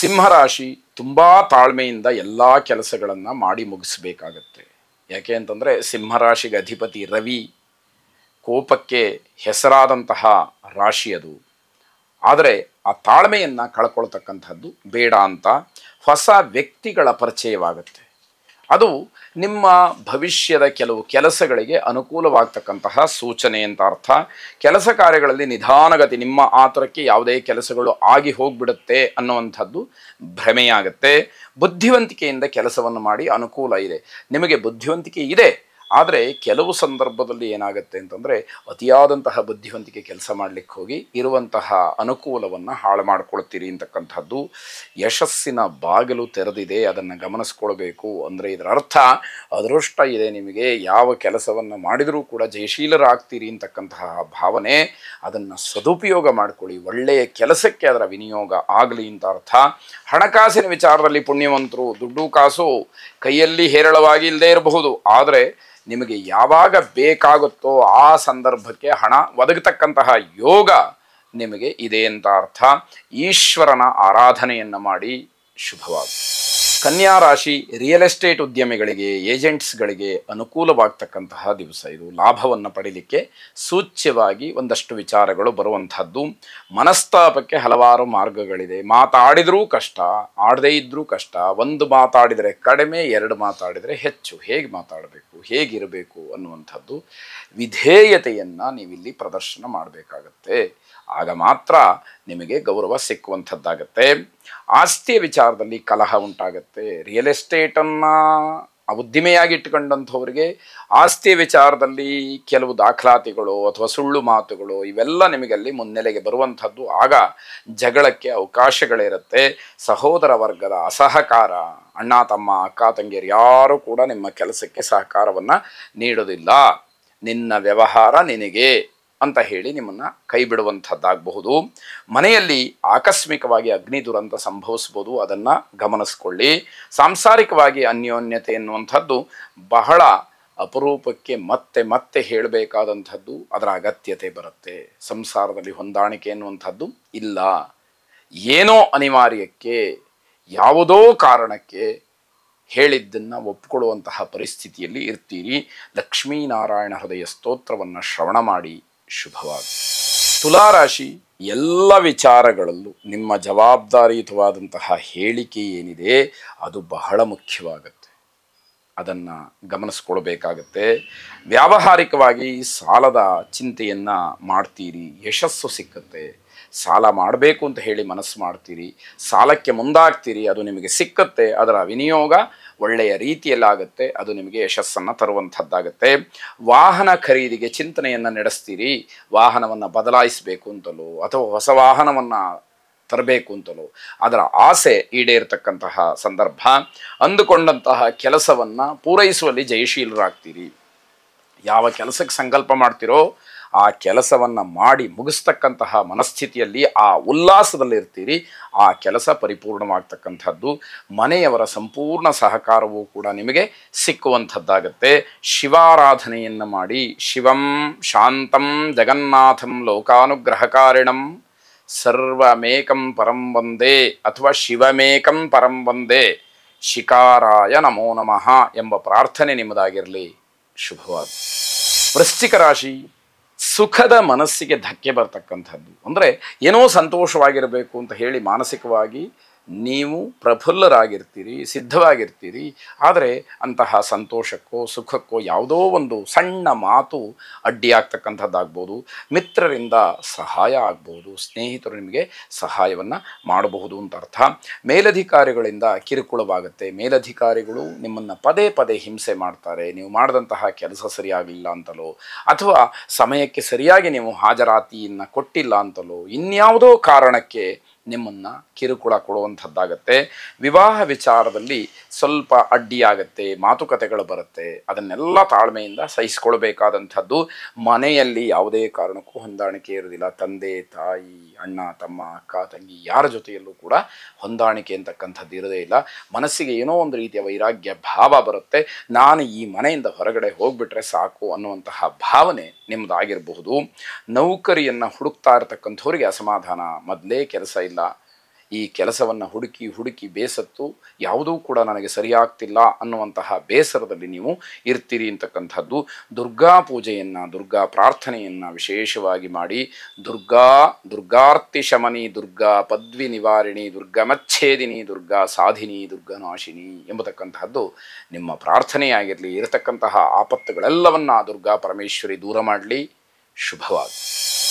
ಸಿಂಹರಾಶಿ ತುಂಬ ತಾಳ್ಮೆಯಿಂದ ಎಲ್ಲ ಕೆಲಸಗಳನ್ನು ಮಾಡಿ ಮುಗಿಸ್ಬೇಕಾಗತ್ತೆ. ಯಾಕೆ ಅಂತಂದರೆ ಸಿಂಹರಾಶಿಗೆ ಅಧಿಪತಿ ರವಿ, ಕೋಪಕ್ಕೆ ಹೆಸರಾದಂತಹ ರಾಶಿ ಅದು. ಆದರೆ ಆ ತಾಳ್ಮೆಯನ್ನು ಕಳ್ಕೊಳ್ತಕ್ಕಂಥದ್ದು ಬೇಡ ಅಂತ ಹೊಸ ವ್ಯಕ್ತಿಗಳ ಪರಿಚಯವಾಗುತ್ತೆ. ಅದು ನಿಮ್ಮ ಭವಿಷ್ಯದ ಕೆಲವು ಕೆಲಸಗಳಿಗೆ ಅನುಕೂಲವಾಗ್ತಕ್ಕಂತಹ ಸೂಚನೆ ಅಂತ ಅರ್ಥ. ಕೆಲಸ ಕಾರ್ಯಗಳಲ್ಲಿ ನಿಧಾನಗತಿ, ನಿಮ್ಮ ಆತುರಕ್ಕೆ ಯಾವುದೇ ಕೆಲಸಗಳು ಆಗಿ ಹೋಗ್ಬಿಡುತ್ತೆ ಅನ್ನುವಂಥದ್ದು ಭ್ರಮೆಯಾಗತ್ತೆ. ಬುದ್ಧಿವಂತಿಕೆಯಿಂದ ಕೆಲಸವನ್ನು ಮಾಡಿ ಅನುಕೂಲ ಇದೆ. ನಿಮಗೆ ಬುದ್ಧಿವಂತಿಕೆ ಇದೆ, ಆದರೆ ಕೆಲವು ಸಂದರ್ಭದಲ್ಲಿ ಏನಾಗುತ್ತೆ ಅಂತಂದರೆ ಅತಿಯಾದಂತಹ ಬುದ್ಧಿವಂತಿಕೆ ಕೆಲಸ ಮಾಡಲಿಕ್ಕೆ ಹೋಗಿ ಇರುವಂತಹ ಅನುಕೂಲವನ್ನು ಹಾಳು ಮಾಡಿಕೊಳ್ತೀರಿ ಅಂತಕ್ಕಂಥದ್ದು. ಯಶಸ್ಸಿನ ಬಾಗಿಲು ತೆರೆದಿದೆ, ಅದನ್ನು ಗಮನಿಸ್ಕೊಳ್ಬೇಕು. ಅಂದರೆ ಇದರ ಅರ್ಥ ಅದೃಷ್ಟ ಇದೆ ನಿಮಗೆ, ಯಾವ ಕೆಲಸವನ್ನು ಮಾಡಿದರೂ ಕೂಡ ಜಯಶೀಲರಾಗ್ತೀರಿ ಅಂತಕ್ಕಂತಹ ಭಾವನೆ. ಅದನ್ನು ಸದುಪಯೋಗ ಮಾಡಿಕೊಳ್ಳಿ, ಒಳ್ಳೆಯ ಕೆಲಸಕ್ಕೆ ಅದರ ವಿನಿಯೋಗ ಆಗಲಿ ಅಂತ ಅರ್ಥ. ಹಣಕಾಸಿನ ವಿಚಾರದಲ್ಲಿ ಪುಣ್ಯವಂತರು, ದುಡ್ಡು ಕಾಸು ಕೈಯಲ್ಲಿ ಹೇರಳವಾಗಿ ಇಲ್ಲದೆ ಇರಬಹುದು, ಆದರೆ ನಿಮಗೆ ಯಾವಾಗ ಬೇಕಾಗುತ್ತೋ ಆ ಸಂದರ್ಭಕ್ಕೆ ಹಣ ಒದಗತಕ್ಕಂತಹ ಯೋಗ ನಿಮಗೆ ಇದೆ ಅಂತ ಅರ್ಥ. ಈಶ್ವರನ ಆರಾಧನೆಯನ್ನು ಮಾಡಿ. ಶುಭವಾಗಿ. ಕನ್ಯಾ ರಾಶಿ ರಿಯಲ್ ಎಸ್ಟೇಟ್ ಉದ್ಯಮಿಗಳಿಗೆ, ಏಜೆಂಟ್ಸ್ಗಳಿಗೆ ಅನುಕೂಲವಾಗ್ತಕ್ಕಂತಹ ದಿವಸ ಇದು. ಲಾಭವನ್ನು ಪಡೀಲಿಕ್ಕೆ ಸೂಚ್ಯವಾಗಿ ಒಂದಷ್ಟು ವಿಚಾರಗಳು ಬರುವಂಥದ್ದು. ಮನಸ್ತಾಪಕ್ಕೆ ಹಲವಾರು ಮಾರ್ಗಗಳಿದೆ. ಮಾತಾಡಿದರೂ ಕಷ್ಟ, ಆಡದೇ ಇದ್ದರೂ ಕಷ್ಟ. ಒಂದು ಮಾತಾಡಿದರೆ ಕಡಿಮೆ, ಎರಡು ಮಾತಾಡಿದರೆ ಹೆಚ್ಚು. ಹೇಗೆ ಮಾತಾಡಬೇಕು, ಹೇಗಿರಬೇಕು ಅನ್ನುವಂಥದ್ದು ವಿಧೇಯತೆಯನ್ನು ನೀವಿಲ್ಲಿ ಪ್ರದರ್ಶನ ಮಾಡಬೇಕಾಗತ್ತೆ. ಆಗ ಮಾತ್ರ ನಿಮಗೆ ಗೌರವ ಸಿಕ್ಕುವಂಥದ್ದಾಗತ್ತೆ. ಆಸ್ತಿಯ ವಿಚಾರದಲ್ಲಿ ಕಲಹ ಉಂಟಾಗತ್ತೆ. ರಿಯಲ್ ಎಸ್ಟೇಟನ್ನು ಉದ್ದಿಮೆಯಾಗಿ ಇಟ್ಟುಕೊಂಡಂಥವ್ರಿಗೆ ಆಸ್ತಿಯ ವಿಚಾರದಲ್ಲಿ ಕೆಲವು ದಾಖಲಾತಿಗಳು ಅಥವಾ ಸುಳ್ಳು ಮಾತುಗಳು ಇವೆಲ್ಲ ನಿಮಗಲ್ಲಿ ಮುನ್ನೆಲೆಗೆ ಬರುವಂಥದ್ದು. ಆಗ ಜಗಳಕ್ಕೆ ಅವಕಾಶಗಳಿರುತ್ತೆ. ಸಹೋದರ ವರ್ಗದ ಅಸಹಕಾರ, ಅಣ್ಣ ತಮ್ಮ ಅಕ್ಕ ತಂಗಿಯರು ಯಾರೂ ಕೂಡ ನಿಮ್ಮ ಕೆಲಸಕ್ಕೆ ಸಹಕಾರವನ್ನು ನೀಡೋದಿಲ್ಲ. ನಿನ್ನ ವ್ಯವಹಾರ ನಿನಗೆ ಅಂತ ಹೇಳಿ ನಿಮ್ಮನ್ನು ಕೈ ಬಿಡುವಂಥದ್ದಾಗಬಹುದು. ಮನೆಯಲ್ಲಿ ಆಕಸ್ಮಿಕವಾಗಿ ಅಗ್ನಿ ದುರಂತ ಸಂಭವಿಸ್ಬೋದು, ಅದನ್ನು ಗಮನಿಸ್ಕೊಳ್ಳಿ. ಸಾಂಸಾರಿಕವಾಗಿ ಅನ್ಯೋನ್ಯತೆ ಎನ್ನುವಂಥದ್ದು ಬಹಳ ಅಪರೂಪಕ್ಕೆ ಮತ್ತೆ ಮತ್ತೆ ಹೇಳಬೇಕಾದಂಥದ್ದು, ಅದರ ಅಗತ್ಯತೆ ಬರುತ್ತೆ. ಸಂಸಾರದಲ್ಲಿ ಹೊಂದಾಣಿಕೆ ಎನ್ನುವಂಥದ್ದು ಇಲ್ಲ. ಏನೋ ಅನಿವಾರ್ಯಕ್ಕೆ, ಯಾವುದೋ ಕಾರಣಕ್ಕೆ ಹೇಳಿದ್ದನ್ನು ಒಪ್ಪಿಕೊಳ್ಳುವಂತಹ ಪರಿಸ್ಥಿತಿಯಲ್ಲಿ ಇರ್ತೀರಿ. ಲಕ್ಷ್ಮೀನಾರಾಯಣ ಹೃದಯ ಸ್ತೋತ್ರವನ್ನು ಶ್ರವಣ ಮಾಡಿ. ಶುಭವಾಗಿ. ತುಲಾರಾಶಿ ಎಲ್ಲ ವಿಚಾರಗಳಲ್ಲೂ ನಿಮ್ಮ ಜವಾಬ್ದಾರಿಯುತವಾದಂತಹ ಹೇಳಿಕೆ ಏನಿದೆ ಅದು ಬಹಳ ಮುಖ್ಯವಾಗುತ್ತೆ. ಅದನ್ನು ಗಮನಿಸ್ಕೊಳ್ಬೇಕಾಗತ್ತೆ. ವ್ಯಾವಹಾರಿಕವಾಗಿ ಸಾಲದ ಚಿಂತೆಯನ್ನು ಮಾಡ್ತೀರಿ, ಯಶಸ್ಸು ಸಿಕ್ಕತ್ತೆ. ಸಾಲ ಮಾಡಬೇಕು ಅಂತ ಹೇಳಿ ಮನಸ್ಸು ಮಾಡ್ತೀರಿ, ಸಾಲಕ್ಕೆ ಮುಂದಾಗ್ತೀರಿ, ಅದು ನಿಮಗೆ ಸಿಕ್ಕತ್ತೆ. ಅದರ ವಿನಿಯೋಗ ಒಳ್ಳೆಯ ರೀತಿಯಲ್ಲಾಗುತ್ತೆ, ಅದು ನಿಮಗೆ ಯಶಸ್ಸನ್ನು ತರುವಂಥದ್ದಾಗತ್ತೆ. ವಾಹನ ಖರೀದಿಗೆ ಚಿಂತನೆಯನ್ನು ನಡೆಸ್ತೀರಿ. ವಾಹನವನ್ನು ಬದಲಾಯಿಸಬೇಕು ಅಂತಲೋ ಅಥವಾ ಹೊಸ ವಾಹನವನ್ನು ತರಬೇಕು ಅಂತಲೋ ಅದರ ಆಸೆ ಈಡೇರತಕ್ಕಂತಹ ಸಂದರ್ಭ. ಅಂದುಕೊಂಡಂತಹ ಕೆಲಸವನ್ನು ಪೂರೈಸುವಲ್ಲಿ ಜಯಶೀಲರಾಗ್ತೀರಿ. ಯಾವ ಕೆಲಸಕ್ಕೆ ಸಂಕಲ್ಪ ಮಾಡ್ತೀರೋ ಆ ಕೆಲಸವನ್ನು ಮಾಡಿ ಮುಗಿಸ್ತಕ್ಕಂತಹ ಮನಸ್ಥಿತಿಯಲ್ಲಿ, ಆ ಉಲ್ಲಾಸದಲ್ಲಿರ್ತೀರಿ. ಆ ಕೆಲಸ ಪರಿಪೂರ್ಣವಾಗ್ತಕ್ಕಂಥದ್ದು. ಮನೆಯವರ ಸಂಪೂರ್ಣ ಸಹಕಾರವೂ ಕೂಡ ನಿಮಗೆ ಸಿಕ್ಕುವಂಥದ್ದಾಗತ್ತೆ. ಶಿವಾರಾಧನೆಯನ್ನು ಮಾಡಿ. ಶಿವಂ ಶಾಂತಂ ಜಗನ್ನಾಥಂ ಲೋಕಾನುಗ್ರಹಕಾರಿಣಂ ಸರ್ವಮೇಕಂ ಪರಂ ವಂದೇ ಅಥವಾ ಶಿವಮೇಕಂ ಪರಂ ವಂದೇ ಶಿಕಾರಾಯ ನಮೋ ನಮಃ ಎಂಬ ಪ್ರಾರ್ಥನೆ ನಿಮ್ಮದಾಗಿರಲಿ. ಶುಭವಾದ. ವೃಶ್ಚಿಕ ರಾಶಿ ಸುಖದ ಮನಸ್ಸಿಗೆ ಧಕ್ಕೆ ಬರ್ತಕ್ಕಂಥದ್ದು. ಅಂದರೆ ಏನೋ ಸಂತೋಷವಾಗಿರಬೇಕು ಅಂತ ಹೇಳಿ ಮಾನಸಿಕವಾಗಿ ನೀವು ಪ್ರಫುಲ್ಲರಾಗಿರ್ತೀರಿ, ಸಿದ್ಧವಾಗಿರ್ತೀರಿ. ಆದರೆ ಅಂತಹ ಸಂತೋಷಕ್ಕೋ ಸುಖಕ್ಕೋ ಯಾವುದೋ ಒಂದು ಸಣ್ಣ ಮಾತು ಅಡ್ಡಿಯಾಗ್ತಕ್ಕಂಥದ್ದಾಗ್ಬೋದು. ಮಿತ್ರರಿಂದ ಸಹಾಯ ಆಗ್ಬೋದು, ಸ್ನೇಹಿತರು ನಿಮಗೆ ಸಹಾಯವನ್ನು ಮಾಡಬಹುದು ಅಂತ ಅರ್ಥ. ಮೇಲಧಿಕಾರಿಗಳಿಂದ ಕಿರುಕುಳವಾಗುತ್ತೆ. ಮೇಲಧಿಕಾರಿಗಳು ನಿಮ್ಮನ್ನು ಪದೇ ಪದೇ ಹಿಂಸೆ ಮಾಡ್ತಾರೆ. ನೀವು ಮಾಡಿದಂತಹ ಕೆಲಸ ಸರಿಯಾಗಲಿಲ್ಲ ಅಂತಲೋ ಅಥವಾ ಸಮಯಕ್ಕೆ ಸರಿಯಾಗಿ ನೀವು ಹಾಜರಾತಿಯನ್ನು ಕೊಟ್ಟಿಲ್ಲ ಅಂತಲೋ ಇನ್ಯಾವುದೋ ಕಾರಣಕ್ಕೆ ನಿಮ್ಮನ್ನು ಕಿರುಕುಳ ಕೊಡುವಂಥದ್ದಾಗತ್ತೆ. ವಿವಾಹ ವಿಚಾರದಲ್ಲಿ ಸ್ವಲ್ಪ ಅಡ್ಡಿಯಾಗತ್ತೆ, ಮಾತುಕತೆಗಳು ಬರುತ್ತೆ. ಅದನ್ನೆಲ್ಲ ತಾಳ್ಮೆಯಿಂದ ಸಹಿಸ್ಕೊಳ್ಬೇಕಾದಂಥದ್ದು. ಮನೆಯಲ್ಲಿ ಯಾವುದೇ ಕಾರಣಕ್ಕೂ ಹೊಂದಾಣಿಕೆ ಇರೋದಿಲ್ಲ. ತಂದೆ ತಾಯಿ, ಅಣ್ಣ ತಮ್ಮ, ಅಕ್ಕ ತಂಗಿ ಯಾರ ಜೊತೆಯಲ್ಲೂ ಕೂಡ ಹೊಂದಾಣಿಕೆ ಅಂತಕ್ಕಂಥದ್ದು ಇರೋದೇ ಇಲ್ಲ. ಮನಸ್ಸಿಗೆ ಏನೋ ಒಂದು ರೀತಿಯ ವೈರಾಗ್ಯ ಭಾವ ಬರುತ್ತೆ. ನಾನು ಈ ಮನೆಯಿಂದ ಹೊರಗಡೆ ಹೋಗ್ಬಿಟ್ರೆ ಸಾಕು ಅನ್ನುವಂತಹ ಭಾವನೆ ನಿಮ್ಮದಾಗಿರಬಹುದು. ನೌಕರಿಯನ್ನು ಹುಡುಕ್ತಾ ಇರತಕ್ಕಂಥವ್ರಿಗೆ ಅಸಮಾಧಾನ. ಮೊದಲೇ ಕೆಲಸ ಇಲ್ಲ, ಈ ಕೆಲಸವನ್ನು ಹುಡುಕಿ ಹುಡುಕಿ ಬೇಸತ್ತು ಯಾವುದೂ ಕೂಡ ನನಗೆ ಸರಿಯಾಗ್ತಿಲ್ಲ ಅನ್ನುವಂತಹ ಬೇಸರದಲ್ಲಿ ನೀವು ಇರ್ತೀರಿ ಅಂತಕ್ಕಂಥದ್ದು. ದುರ್ಗಾ ಪೂಜೆಯನ್ನು, ದುರ್ಗಾ ಪ್ರಾರ್ಥನೆಯನ್ನು ವಿಶೇಷವಾಗಿ ಮಾಡಿ, ದುರ್ಗಾರ್ತಿ ಶಮನಿ, ದುರ್ಗಾ ಪದ್ವಿ ನಿವಾರಿಣಿ, ದುರ್ಗಮಚ್ಛೇದಿನಿ, ದುರ್ಗಾ ಸಾಧಿನಿ, ದುರ್ಗನಾಶಿನಿ ಎಂಬತಕ್ಕಂತಹದ್ದು ನಿಮ್ಮ ಪ್ರಾರ್ಥನೆಯಾಗಿರಲಿ. ಇರತಕ್ಕಂತಹ ಆಪತ್ತುಗಳೆಲ್ಲವನ್ನ ದುರ್ಗಾ ಪರಮೇಶ್ವರಿ ದೂರ ಮಾಡಲಿ. ಶುಭವಾಗಿ.